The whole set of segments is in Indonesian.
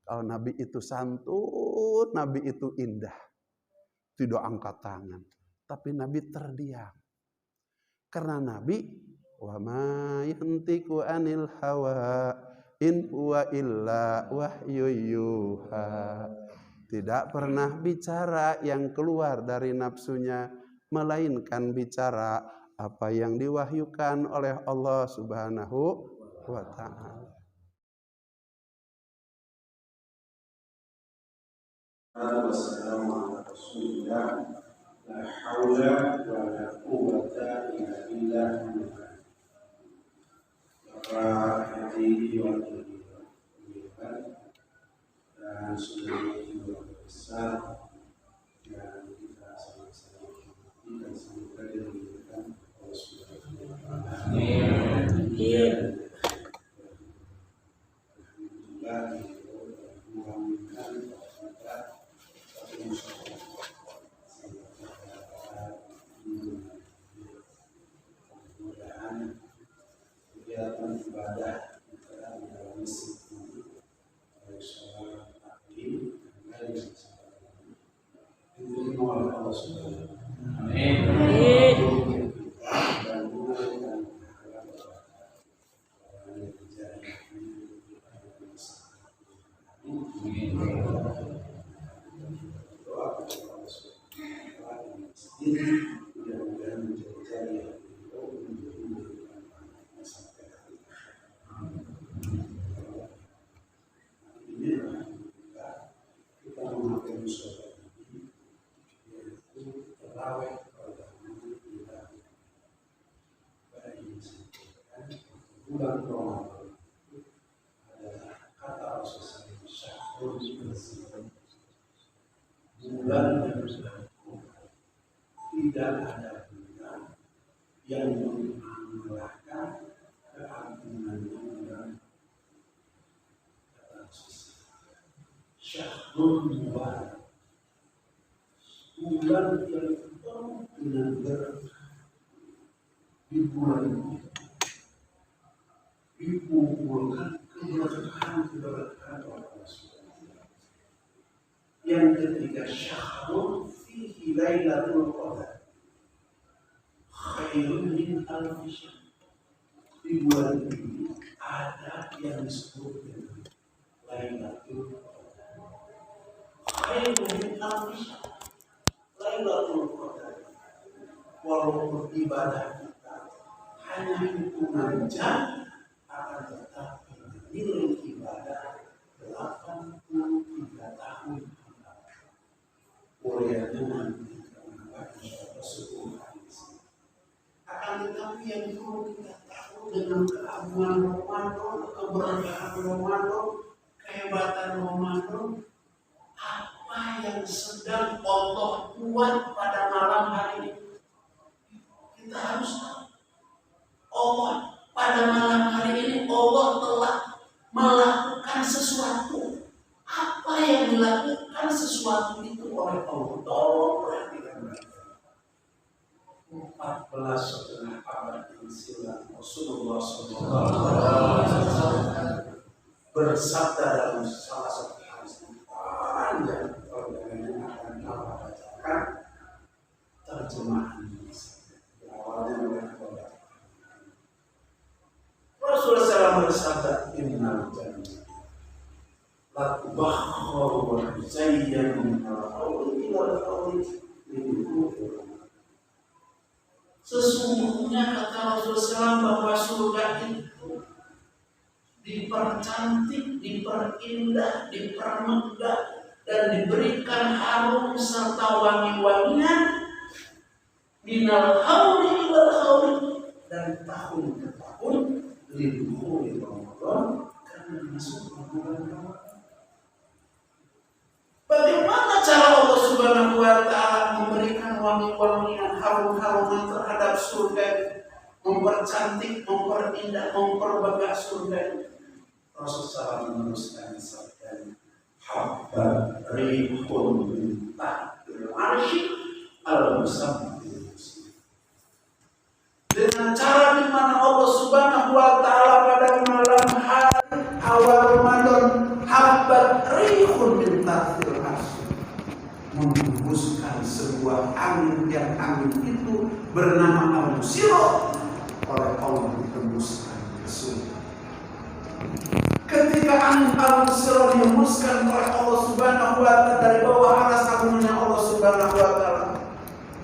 Kalau Nabi itu santun, Nabi itu indah. Tidak angkat tangan. Tapi Nabi terdiam. Karena Nabi, wa ma yantiqu anil hawa in huwa illa wahyu yuha. Tidak pernah bicara yang keluar dari nafsunya, melainkan bicara apa yang diwahyukan oleh Allah Subhanahu wa ta'ala. Wassalamu ala rasulillah la haula wa la quwwata illa billah. Para hadirin wa hadirat dan saudara yang besar yang kita sama-sama hormati dan semoga dimuliakan Allah Subhanahu wa taala. Amin. Alhamdulillah, mudah-mudahan kegiatan ibadah kita menjalani seperti sholat, takbir, dan lain sebagainya. Diterima oleh Allah Subhanahu wa taala. Amin. Dan mulai dan mudah-mudahan menjadi kita memakai musola ini yaitu terawih pada kita bagi sampaikan bulan Ramadan adalah kata Rasulullah syahrul bersih, bulan yang tidak ada bulan yang mengalahkan keagungannya bulan Syahrul Mubarak, bulan yang penuh dengan berkah. Di bulan ini dikumpulkan keberkahan oleh Allah Subhanahu yang ketika syahrul fihi lailatul qadar khairun min alfi syahr. Di bulan ini ada yang disebut dengan lailatul qadar. Khairun min alfi syahr. Lailatul qadar. Walaupun ibadah kita hanya hitungan jam, akan tetapi nilai ibadah 83 tahun. Olehnya nanti kita sebut akan tetapi yang perlu kita tahu dengan keagungan Ramadan, keberkahan Ramadan, kehebatan Ramadan, apa yang sedang Allah buat pada malam hari ini. Kita harus tahu Allah pada malam hari ini Allah telah melakukan sesuatu. Apa yang dilakukan sesuatu itu oleh Allah? Tolong perhatikan. 14,5 abad yang silam Rasulullah SAW bersabda dalam salah satu hadis panjang. Kalau dengan akan kita bacakan terjemahan awalnya mereka Rasulullah SAW bersabda, innal jannah la tubakharu wa tuzayyanu min al-qawli ila al-qawli lidukhul. Sesungguhnya kata Rasulullah SAW bahwa surga itu dipercantik, diperindah, dipermegah dan diberikan harum serta wangi-wangian minal hauli ila al-hauli, dari tahun ke tahun lidukhul Ramadan, karena masuk bulan Ramadan. Bagaimana cara Allah Subhanahu wa taala memberikan wangi-wangian, harum-haruman terhadap surga, mempercantik, memperindah, memperbagah surga? Rasulullah meneruskan sabdanya, habba rihun min tahtil arsy al-musammadil muslim. Dengan cara di mana Allah Subhanahu wa taala pada malam hari awal Ramadan, fahabat rihun min tahtil arsy, menghembuskan sebuah angin yang angin itu bernama al-musirah, oleh Allah ditembuskan ke surga. Ketika angin al-musirah dihembuskan oleh Allah Subhanahu wa ta'ala dari bawah aras agungnya Allah Subhanahu wa ta'ala,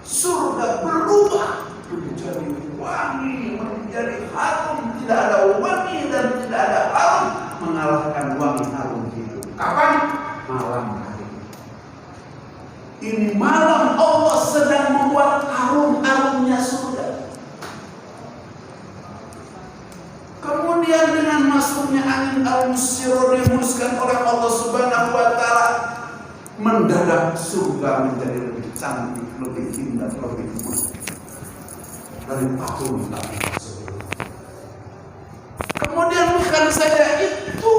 surga berubah menjadi wangi, menjadi harum. Tidak ada wangi dan tidak ada harum mengalahkan wangi harum itu. Kapan? Malam hari. Ini malam Allah sedang membuat harum-harumnya surga. Kemudian dengan masuknya angin al-musirah dihembuskan oleh Allah Subhanahu wa ta'ala, mendadak surga menjadi lebih cantik, lebih indah, lebih indah dari tahun-tahun sebelumnya. Kemudian bukan saja itu,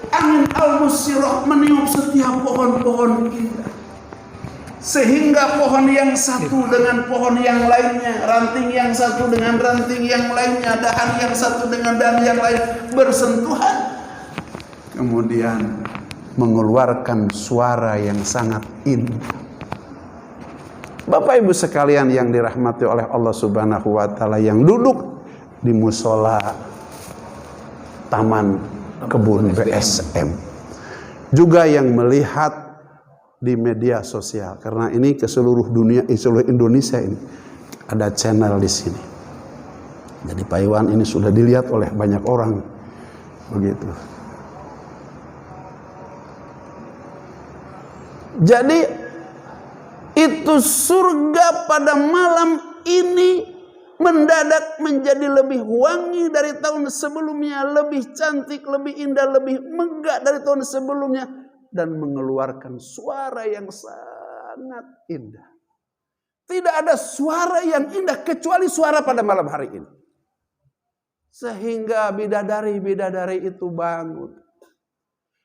angin al-musirah meniup setiap pohon-pohon indah, sehingga pohon yang satu dengan pohon yang lainnya, ranting yang satu dengan ranting yang lainnya, dahan yang satu dengan dahan yang lain bersentuhan, kemudian mengeluarkan suara yang sangat indah. Bapak Ibu sekalian yang dirahmati oleh Allah Subhanahu wa ta'ala, yang duduk di musola Taman Kebun BSM, juga yang melihat di media sosial, karena ini ke seluruh dunia, seluruh Indonesia ini ada channel di sini. Jadi Pak Iwan ini sudah dilihat oleh banyak orang, begitu. Jadi itu surga pada malam ini mendadak menjadi lebih wangi dari tahun sebelumnya, lebih cantik, lebih indah, lebih megah dari tahun sebelumnya, dan mengeluarkan suara yang sangat indah. Tidak ada suara yang indah kecuali suara pada malam hari ini. Sehingga bidadari-bidadari itu bangun.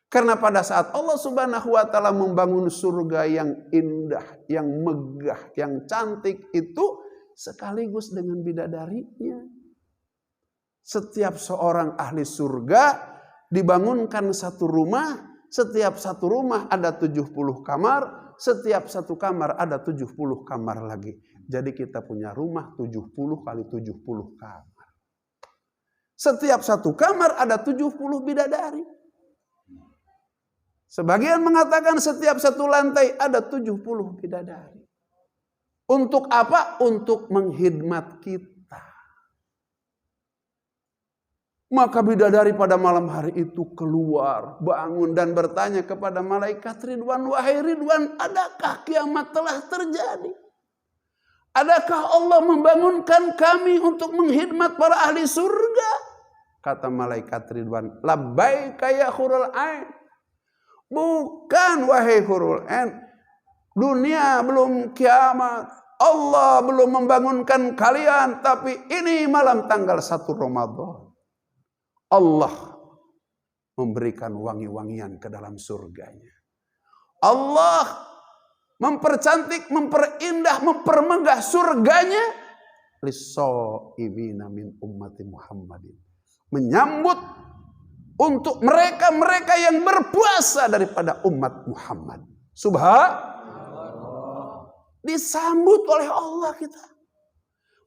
Karena pada saat Allah Subhanahu wa ta'ala membangun surga yang indah, yang megah, yang cantik itu, sekaligus dengan bidadarinya. Setiap seorang ahli surga dibangunkan satu rumah. Setiap satu rumah ada 70 kamar. Setiap satu kamar ada 70 kamar lagi. Jadi kita punya rumah 70 kali 70 kamar. Setiap satu kamar ada 70 bidadari. Sebagian mengatakan setiap satu lantai ada 70 bidadari. Untuk apa? Untuk menghidmat kita. Maka bidadari pada malam hari itu keluar, bangun dan bertanya kepada malaikat Ridwan, wahai Ridwan, adakah kiamat telah terjadi? Adakah Allah membangunkan kami untuk menghidmat para ahli surga? Kata malaikat Ridwan, labbaika ya hurul ain. Bukan wahai hurul ain. Dunia belum kiamat. Allah belum membangunkan kalian. Tapi ini malam tanggal 1 Ramadan. Allah memberikan wangi-wangian ke dalam surganya. Allah mempercantik, memperindah, mempermegah surganya. Lis-shaimina min ummati Muhammadin. Menyambut untuk mereka-mereka yang berpuasa daripada umat Muhammad. Subhanallah. Disambut oleh Allah kita.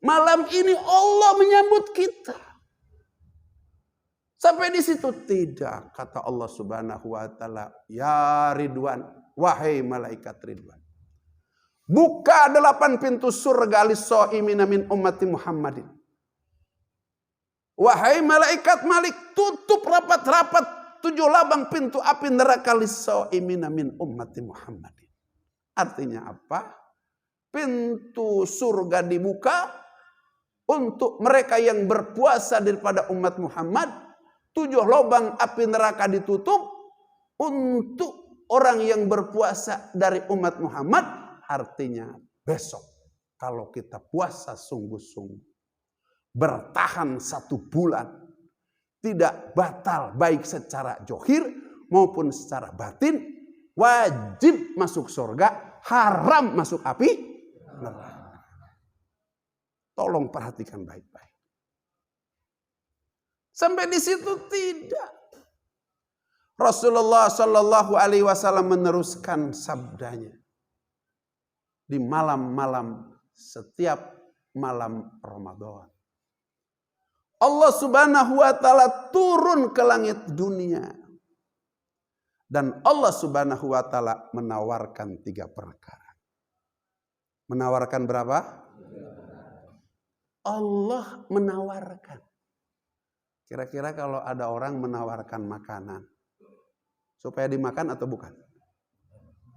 Malam ini Allah menyambut kita. Sampai di situ tidak, kata Allah Subhanahu wa ta'ala, ya Ridwan, wahai malaikat Ridwan, buka 8 pintu surga lis-shaimina min ummati Muhammadin. Wahai malaikat Malik, tutup rapat-rapat 7 labang pintu api neraka lis-shaimina min ummati Muhammadin. Artinya apa? Pintu surga dibuka untuk mereka yang berpuasa daripada umat Muhammad. 7 lubang api neraka ditutup untuk orang yang berpuasa dari umat Muhammad. Artinya besok kalau kita puasa sungguh-sungguh, bertahan 1 bulan, tidak batal baik secara johir maupun secara batin, wajib masuk surga, haram masuk api neraka. Tolong perhatikan baik-baik. Sampai di situ tidak. Rasulullah Shallallahu Alaihi Wasallam meneruskan sabdanya di malam-malam setiap malam Ramadan. Allah Subhanahu wa taala turun ke langit dunia. Dan Allah Subhanahu wa taala menawarkan 3 perkara. Menawarkan berapa? Allah menawarkan. Kira-kira kalau ada orang menawarkan makanan, supaya dimakan atau bukan?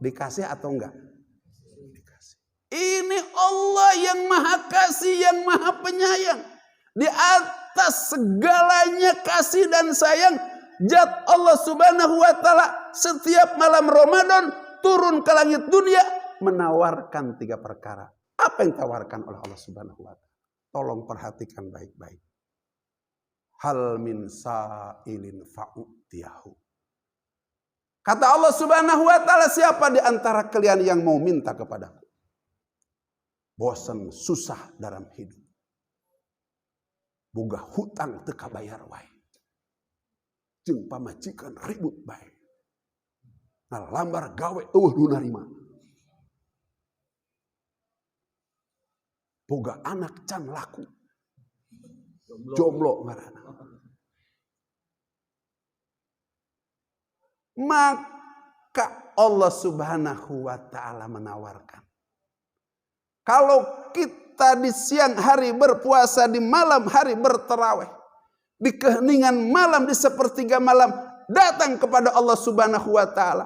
Dikasih atau enggak? Dikasih. Ini Allah yang maha kasih, yang maha penyayang. Di atas segalanya kasih dan sayang, zat Allah Subhanahu wa taala setiap malam Ramadan turun ke langit dunia menawarkan 3 perkara. Apa yang ditawarkan oleh Allah Subhanahu wa taala? Tolong perhatikan baik-baik. Hal min sa'ilin fa'utiyahu. Kata Allah Subhanahu wa taala, siapa di antara kalian yang mau minta kepadaku? Bosan susah dalam hidup. Boga hutang teu kabayar wae. Jeung pamajikan ribut bae. Ngalambar gawe eueuh nu narima. Boga anak can laku. Jomblo ngaranna. Maka Allah Subhanahu wa taala menawarkan. Kalau kita di siang hari berpuasa, di malam hari bertarawih, di keheningan malam, di sepertiga malam, datang kepada Allah Subhanahu wa taala,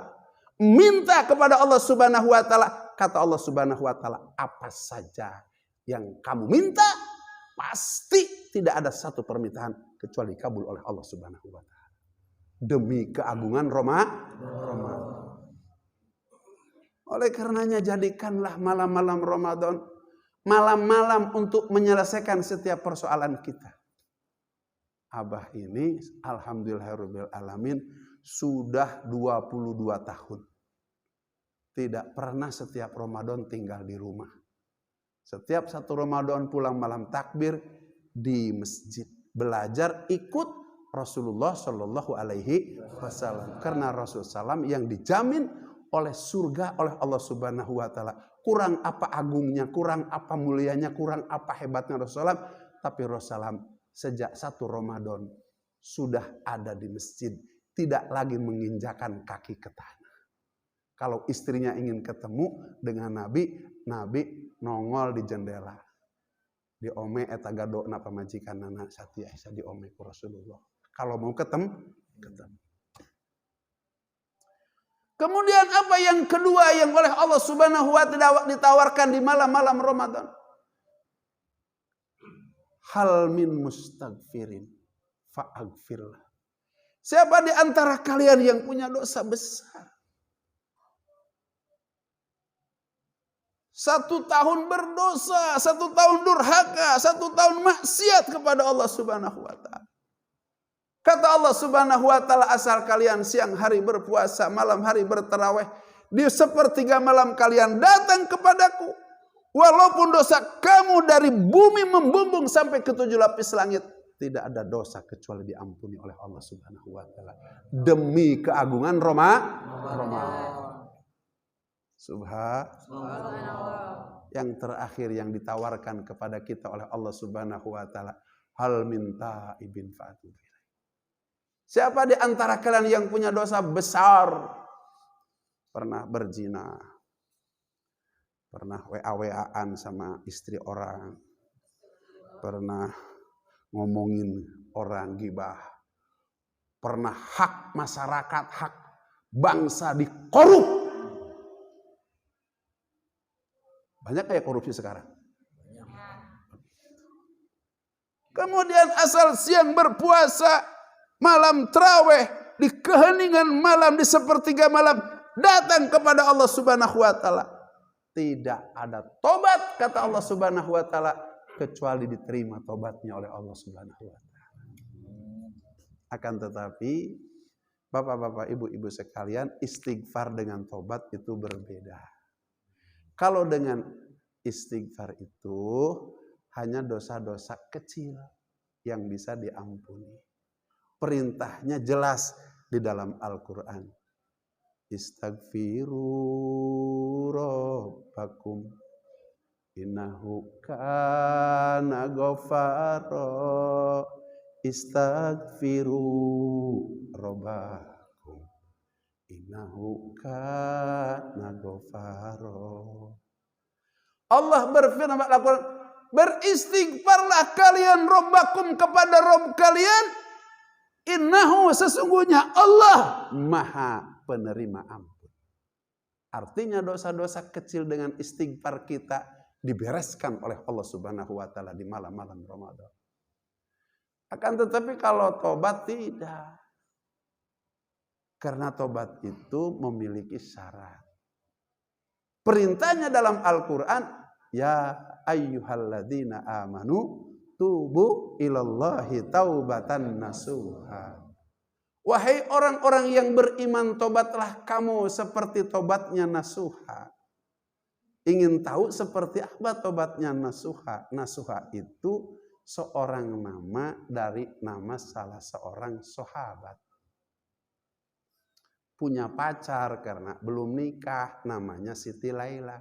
minta kepada Allah Subhanahu wa taala, kata Allah Subhanahu wa taala, apa saja yang kamu minta, pasti tidak ada satu permintaan kecuali dikabul oleh Allah Subhanahu wa taala. Demi keagungan Ramadan. Oleh karenanya jadikanlah malam-malam Ramadan malam-malam untuk menyelesaikan setiap persoalan kita. Abah ini alhamdulillahirabbil alamin sudah 22 tahun. Tidak pernah setiap Ramadan tinggal di rumah. Setiap satu Ramadan pulang malam takbir di masjid. Belajar ikut Rasulullah Shallallahu Alaihi Wasallam. Karena Rasulullah SAW yang dijamin oleh surga oleh Allah Subhanahu wa taala. Kurang apa agungnya, kurang apa mulianya, kurang apa hebatnya Rasulullah. Tapi Rasulullah sejak satu Ramadan sudah ada di masjid, tidak lagi menginjakan kaki ke tanah. Kalau istrinya ingin ketemu dengan Nabi, Nabi nongol di jendela. Di ome eta gadona pamajikanana Satya Aisyah di ome ku Rasulullah. Kalau mau ketemu. Kemudian apa yang kedua yang oleh Allah Subhanahu wa taala ditawarkan di malam-malam Ramadan? Hal min mustaghfirin fa'aghfirlah. Siapa di antara kalian yang punya dosa besar? 1 tahun berdosa, 1 tahun durhaka, 1 tahun maksiat kepada Allah Subhanahu wa taala. Kata Allah Subhanahu wa taala, asal kalian siang hari berpuasa, malam hari bertarawih, di sepertiga malam kalian datang kepadaku. Walaupun dosa kamu dari bumi membumbung sampai ke 7 lapis langit, tidak ada dosa kecuali diampuni oleh Allah Subhanahu wa taala. Demi keagungan Ramadan. Subhanallah. Yang terakhir yang ditawarkan kepada kita oleh Allah Subhanahu wa taala, hal minta ibn fa'atu. Siapa di antara kalian yang punya dosa besar? Pernah berzina, pernah WA-WA-an sama istri orang, pernah ngomongin orang gibah, pernah hak masyarakat, hak bangsa dikorup. Banyak kayak korupsi sekarang. Kemudian asal siang berpuasa, malam tarawih, di keheningan malam, di sepertiga malam, datang kepada Allah Subhanahu wa taala. Tidak ada tobat, kata Allah Subhanahu wa taala, kecuali diterima tobatnya oleh Allah Subhanahu wa taala. Akan tetapi, Bapak-bapak, Ibu-ibu sekalian, istighfar dengan tobat itu berbeda. Kalau dengan istighfar itu hanya dosa-dosa kecil yang bisa diampuni. Perintahnya jelas, di dalam Al-Quran. Istaghfiru rabbakum innahu kana ghafara. Istaghfiru rabbakum innahu kana ghafara. Allah berfirman dalam Al-Quran, beristighfarlah kalian rabbakum kepada Rabb kalian, innahu sesungguhnya Allah maha penerima ampun. Artinya dosa-dosa kecil dengan istighfar kita dibereskan oleh Allah Subhanahu wa taala di malam-malam Ramadan. Akan tetapi kalau tobat tidak. Karena tobat itu memiliki syarat. Perintahnya dalam Al-Quran, ya ayyuhalladzina amanu tubu ilallahi taubatan nasuha. Wahai orang-orang yang beriman, tobatlah kamu seperti tobatnya nasuha. Ingin tahu seperti apa tobatnya nasuha? Nasuha itu seorang nama dari nama salah seorang sahabat. Punya pacar karena belum nikah, namanya Siti Laila.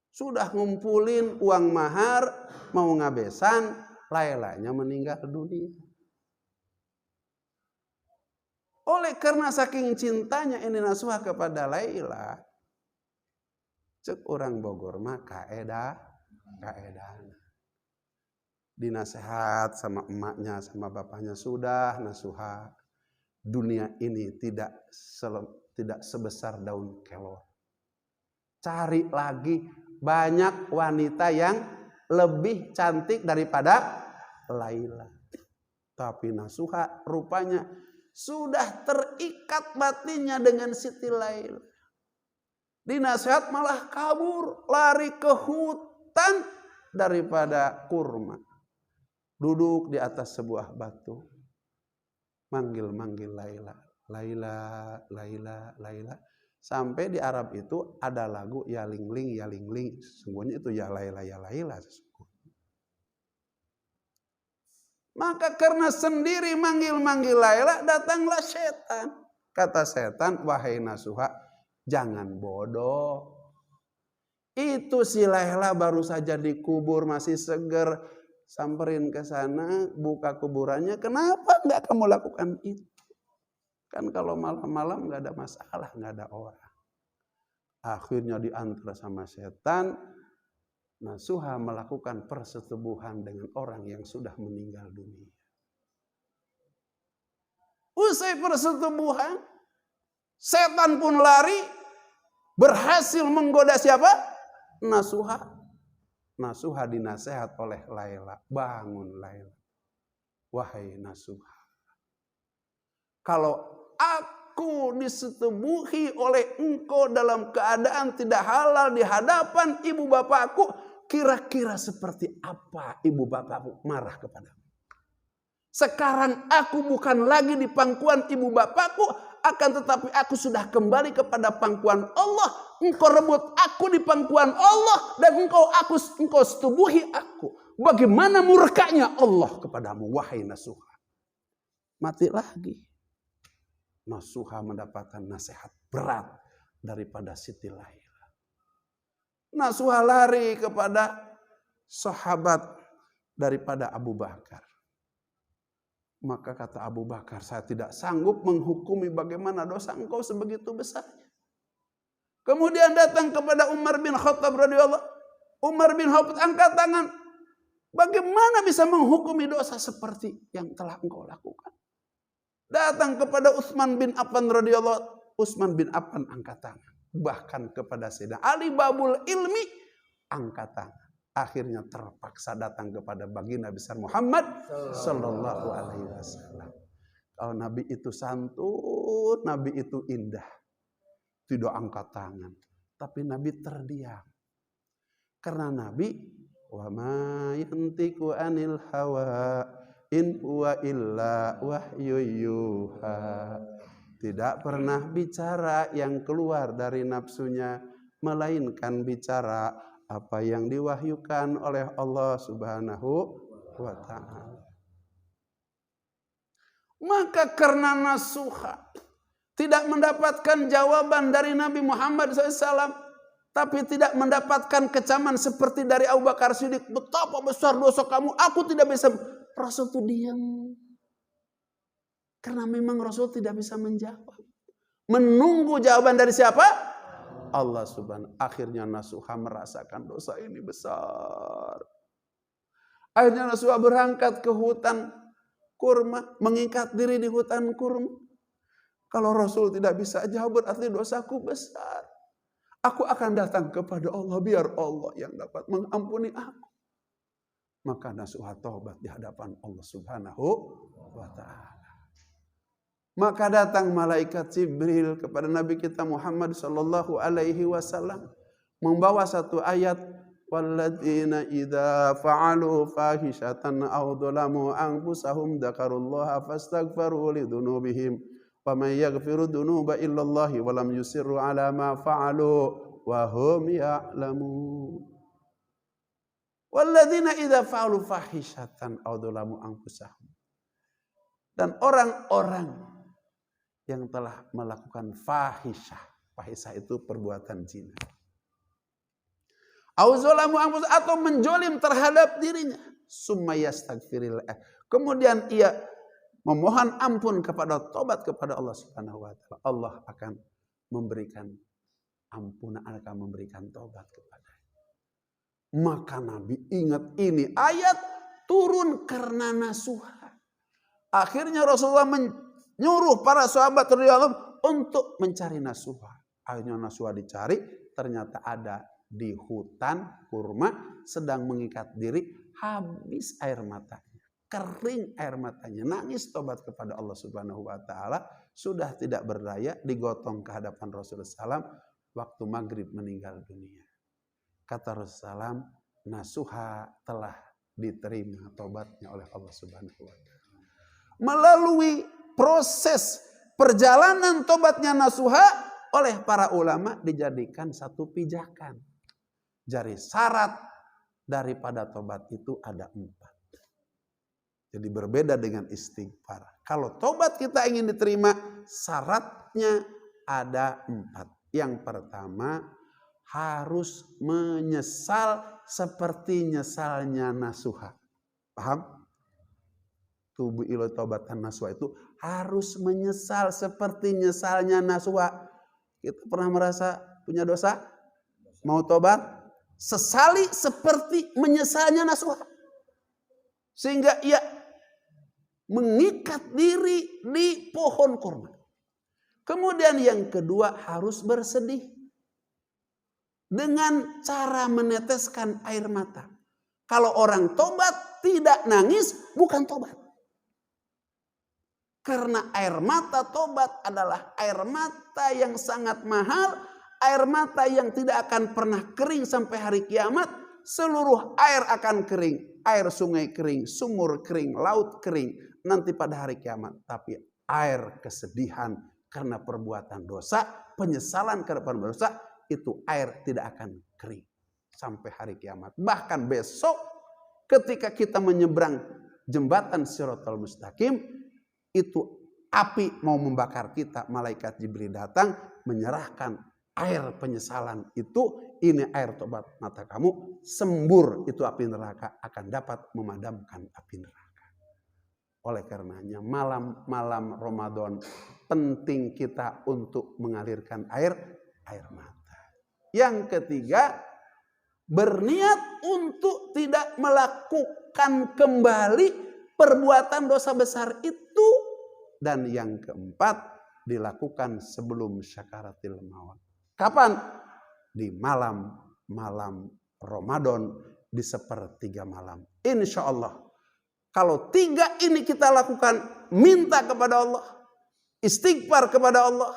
Sudah ngumpulin uang mahar, mau ngabesan, Lailanya meninggal dunia. Oleh karena saking cintanya ini nasuha kepada Laila, cek orang Bogor mah kaedah. Dinasehat sama emaknya, sama bapaknya, sudah nasuha. Dunia ini tidak sebesar daun kelor. Cari lagi banyak wanita yang lebih cantik daripada Laila. Tapi nasuha rupanya sudah terikat batinnya dengan Siti Laila. Dinasihat malah kabur, lari ke hutan daripada kurma. Duduk di atas sebuah batu, manggil-manggil Laila, Laila, Laila, Laila. Sampai di Arab itu ada lagu ya lingling, ya lingling. Sesungguhnya itu ya Laila, ya Laila. Maka karena sendiri manggil-manggil Laila, datanglah setan. Kata setan, wahai nasuha, jangan bodoh. Itu si Laila baru saja dikubur, masih seger. Samperin ke sana, buka kuburannya. Kenapa enggak kamu lakukan itu? Kan kalau malam-malam enggak ada masalah, enggak ada orang. Akhirnya diantar sama setan. Nasuha melakukan persetubuhan dengan orang yang sudah meninggal dunia. Usai persetubuhan, setan pun lari, berhasil menggoda siapa? Nasuha. Nasuha dinasehat oleh Laila, bangun Laila. Wahai nasuha, kalau aku disetubuhi oleh engkau dalam keadaan tidak halal di hadapan ibu bapakku, kira-kira seperti apa ibu bapakku marah kepadamu? Sekarang aku bukan lagi di pangkuan ibu bapakku, akan tetapi aku sudah kembali kepada pangkuan Allah. Engkau rebut aku di pangkuan Allah dan engkau setubuhi aku. Bagaimana murkanya Allah kepadamu, wahai nasuha? Mati lagi. Nasuha mendapatkan nasihat berat daripada Siti Laila. Nasuha lari kepada sahabat daripada Abu Bakar. Maka kata Abu Bakar, saya tidak sanggup menghukumi bagaimana dosa engkau sebegitu besarnya. Kemudian datang kepada Umar bin Khattab radhiyallahu. Umar bin Khattab angkat tangan. Bagaimana bisa menghukumi dosa seperti yang telah engkau lakukan? Datang kepada Utsman bin Affan radhiyallahu. Utsman bin Affan angkat tangan. Bahkan kepada Sayyidina Ali babul ilmi angkat tangan. Akhirnya terpaksa datang kepada baginda besar Muhammad sallallahu alaihi wasallam. Kalau Nabi itu santun, Nabi itu indah. Tidak angkat tangan, tapi Nabi terdiam. Karena Nabi wa ma yantiqu anil hawa in huwa illa wahyu yuha. Tidak pernah bicara yang keluar dari nafsunya, melainkan bicara apa yang diwahyukan oleh Allah Subhanahu wa ta'ala. Maka karena nasuha tidak mendapatkan jawaban dari Nabi Muhammad SAW, tapi tidak mendapatkan kecaman seperti dari Abu Bakar Siddiq. Betapa besar dosa kamu, aku tidak bisa. Rasul itu diam. Karena memang Rasul tidak bisa menjawab. Menunggu jawaban dari siapa? Allah Subhanahu. Akhirnya Nasuha merasakan dosa ini besar. Akhirnya Nasuha berangkat ke hutan kurma, mengikat diri di hutan kurma. Kalau Rasul tidak bisa jawab, berarti dosaku besar. Aku akan datang kepada Allah, biar Allah yang dapat mengampuni aku. Maka Nasuha taubat di hadapan Allah Subhanahu wa ta'ala. Maka datang malaikat Jibril kepada Nabi kita Muhammad sallallahu alaihi wasallam membawa satu ayat, walladzina idza fa'alu fahishatan aw dzalamu anfusahum dzakarullaha fastaghfiru lidzunubihim wa may yaghfiru dzunuba illallah wa lam yusirru ala ma fa'alu wa hum ya'lamun. Walladzina idza fa'alu fahishatan aw dzalamu anfusahum. Dan orang-orang yang telah melakukan fahisyah. Fahisyah itu perbuatan zina. Aw dzalamu anfusahum, atau menjolim terhadap dirinya. Summa yastaghfiril. Kemudian ia memohon ampun kepada tobat kepada Allah Subhanahu wa taala. Allah akan memberikan ampunan, akan memberikan tobat kepadanya. Maka Nabi ingat ini ayat turun karena nasuha. Akhirnya Rasulullah menyuruh para sahabat radhiyallahu untuk mencari nasuha. Akhirnya nasuha dicari, ternyata ada di hutan kurma, sedang mengikat diri, habis air matanya. Kering air matanya, nangis tobat kepada Allah Subhanahu wa taala, sudah tidak berdaya, digotong ke hadapan Rasulullah SAW, waktu maghrib meninggal dunia. Kata Rasulullah SAW, nasuha telah diterima tobatnya oleh Allah Subhanahu wa taala. Melalui proses perjalanan tobatnya nasuha oleh para ulama dijadikan satu pijakan. Jadi syarat daripada tobat itu ada 4. Jadi berbeda dengan istighfar. Kalau tobat kita ingin diterima, syaratnya ada 4. Yang pertama, harus menyesal seperti nyesalnya nasuha. Paham? Tubuh ilo tobatan nasuha itu harus menyesal seperti nyesalnya nasuha. Kita pernah merasa punya dosa? Mau tobat? Sesali seperti menyesalnya nasuha. Sehingga ia mengikat diri di pohon kurma. Kemudian yang kedua, harus bersedih. Dengan cara meneteskan air mata. Kalau orang tobat tidak nangis, bukan tobat. Karena air mata tobat adalah air mata yang sangat mahal. Air mata yang tidak akan pernah kering sampai hari kiamat. Seluruh air akan kering. Air sungai kering, sumur kering, laut kering. Nanti pada hari kiamat. Tapi air kesedihan karena perbuatan dosa, penyesalan karena perbuatan dosa, itu air tidak akan kering sampai hari kiamat. Bahkan besok ketika kita menyeberang jembatan Shiratal Mustaqim, itu api mau membakar kita, malaikat Jibril datang menyerahkan air penyesalan itu, ini air tobat mata kamu, sembur itu api neraka, akan dapat memadamkan api neraka. Oleh karenanya malam-malam Ramadan penting kita untuk mengalirkan air mata. Yang ketiga, berniat untuk tidak melakukan kembali perbuatan dosa besar itu. Dan yang keempat, dilakukan sebelum syakaratil maut. Kapan? Di malam-malam Ramadan, di sepertiga malam. Insya Allah. Kalau 3 ini kita lakukan, minta kepada Allah, istighfar kepada Allah,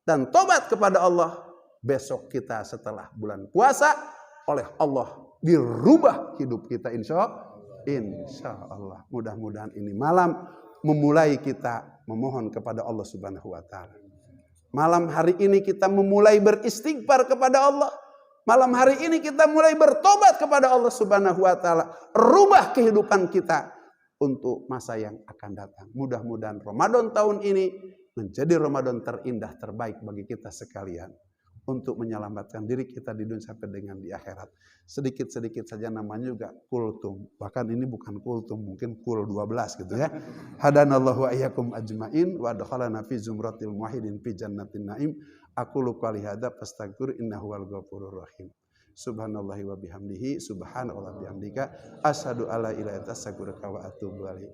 dan tobat kepada Allah, besok kita setelah bulan puasa, oleh Allah dirubah hidup kita insya Allah. Mudah-mudahan ini malam memulai kita memohon kepada Allah Subhanahu wa taala. Malam hari ini kita memulai beristighfar kepada Allah. Malam hari ini kita mulai bertobat kepada Allah Subhanahu wa taala. Rubah kehidupan kita. untuk masa yang akan datang. Mudah-mudahan Ramadan tahun ini menjadi Ramadan terindah terbaik bagi kita sekalian. Untuk menyelamatkan diri kita di dunia sampai dengan di akhirat. Sedikit-sedikit saja namanya juga kultum. Bahkan ini bukan kultum, mungkin kul 12 gitu ya. Hadanallahu wa iyyakum ajmain wa adkhalana fi zumratil muwahhidin fi jannatin naim. Aqulu qouli hadza fastaghfir innahu wal ghafurur rahim. Subhanallahi wa bihamdihi subhanallah bihamdika asyhadu alla ilaha illa anta astaghfiruka wa atubu ilaik.